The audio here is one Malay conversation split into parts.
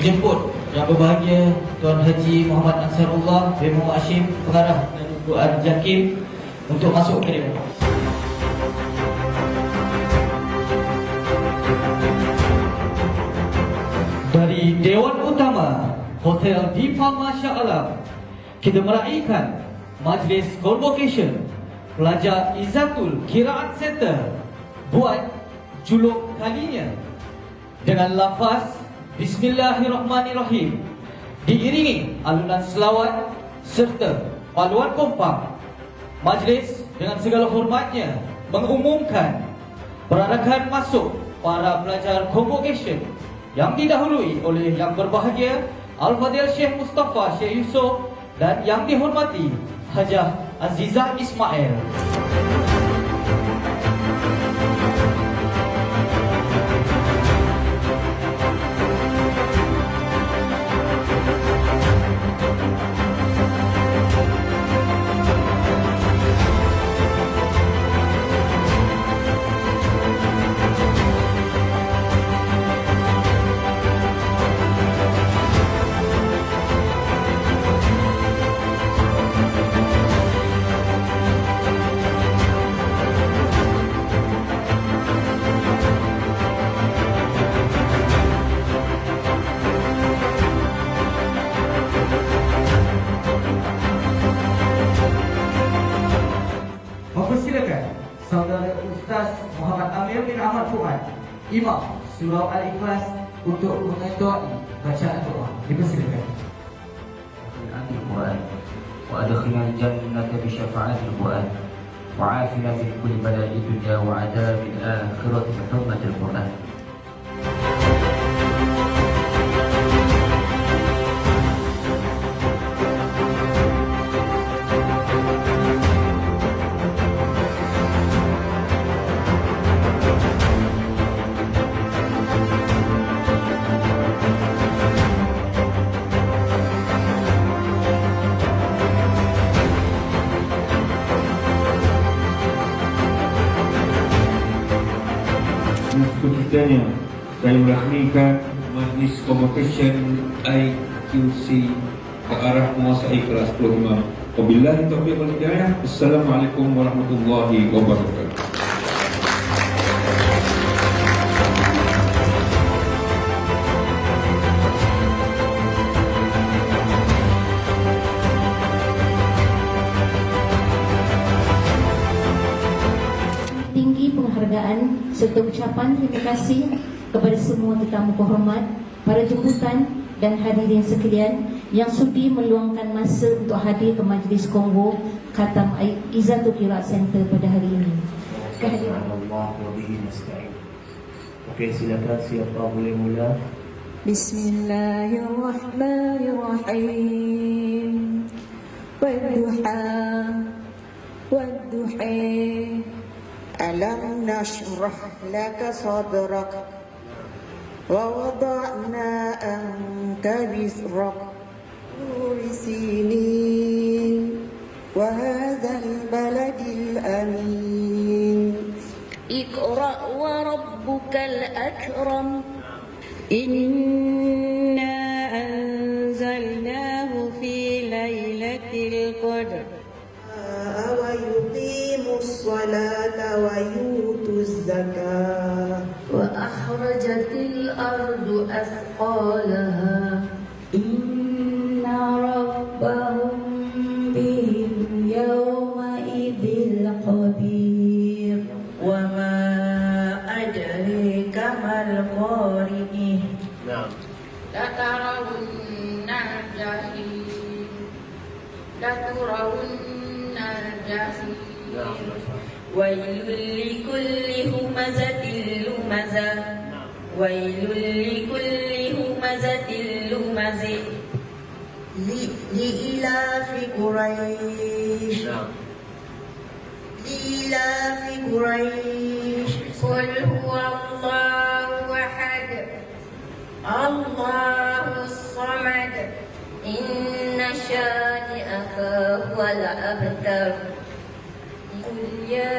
menjemput yang berbahagia Tuan Haji Muhammad Ansarullah bin Muhammad Hashim, Pengarah Darul Quran Jakim, untuk masuk ke dia. Dari Dewan Utama Hotel di Palma Shah Alam, kita meraihkan majlis convocation pelajar Izzatul Qiraat Center buat juluk kalinya dengan lafaz Bismillahirrahmanirrahim, diiringi alunan selawat serta paluan kompak. Majlis dengan segala hormatnya mengumumkan perarakan masuk para pelajar convocation yang didahului oleh Yang Berbahagia Al-Fadhil Syekh Mustafa Syekh Yusof dan yang dihormati Hajah Azizah Ismail. Mempersilakan Saudara Ustaz Muhammad Amir bin Ahmad Fuad, Imam Surau Al-Ikhlas, untuk mengetuai bacaan doa. Dipersilakan. Al-Quran wa adkhilna al-jannata bi syafa'atil Quran wa 'afina min kulli bala'i dunya wa 'adzabil akhirati bi hurmatil Quran. Seterusnya saya merahmikan Majlis Convocation IQC ke arah menguasai kelas 25. Wabillahi taufiq wal hidayah. Assalamualaikum warahmatullahi wabarakatuh. Tinggi penghargaan serta ucapan terima kasih kepada semua tetamu kehormat, para jemputan dan hadirin sekalian yang sudi meluangkan masa untuk hadir ke majlis konvo Khatam Izzatul Qiraat Center pada hari ini. Kehadiran Allah wa bihi nasta'in. Okey, silakan siapa boleh mula. Bismillahirrahmanirrahim. Wadduha wadduha. Alam nashrah laka sadrak wa wada'na anka wizrak sinin wa hadzal baladil amin. Iqra wa rabbukal akram. Inna anzalnahu fi lailatul qadr. Wa yuqimus salata wa yutuz zakah wa akhrajatil ardu asqalaha. Inna rabbahum bihim yawma idzil khabir. Wa ma adraka mal qari'ah. La tarawunna al-jahim. La tarawunna al-jahim. Wailul likulli humazatil lumazah. Wailul likulli humazatil lumazah. Li'ilafi Quraish. Li'ilafi Quraish. Qul huwallahu ahad. Allahus samad. Inna syani'aka huwal abtar. Qul ya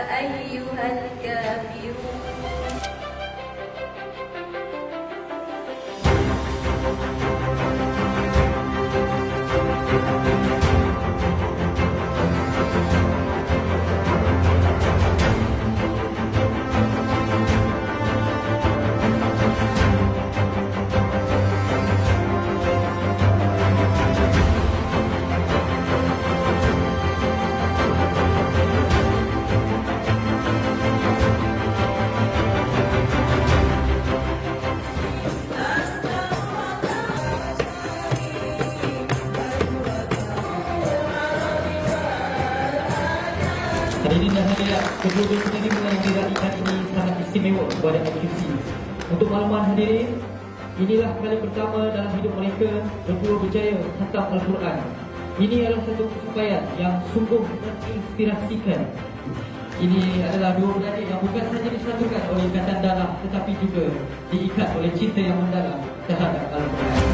ayyuhal kafirun. Ini dan hadirat kedua-dua penerima yang diraihkan ini sangat istimewa kepada IQC. Untuk makluman hadirin, inilah kali pertama dalam hidup mereka berdua berjaya khatam Al-Quran. Ini adalah satu pencapaian yang sungguh menginspirasikan. Ini adalah dua beradik yang bukan sahaja disatukan oleh ikatan darah tetapi juga diikat oleh cinta yang mendalam terhadap Al-Quran.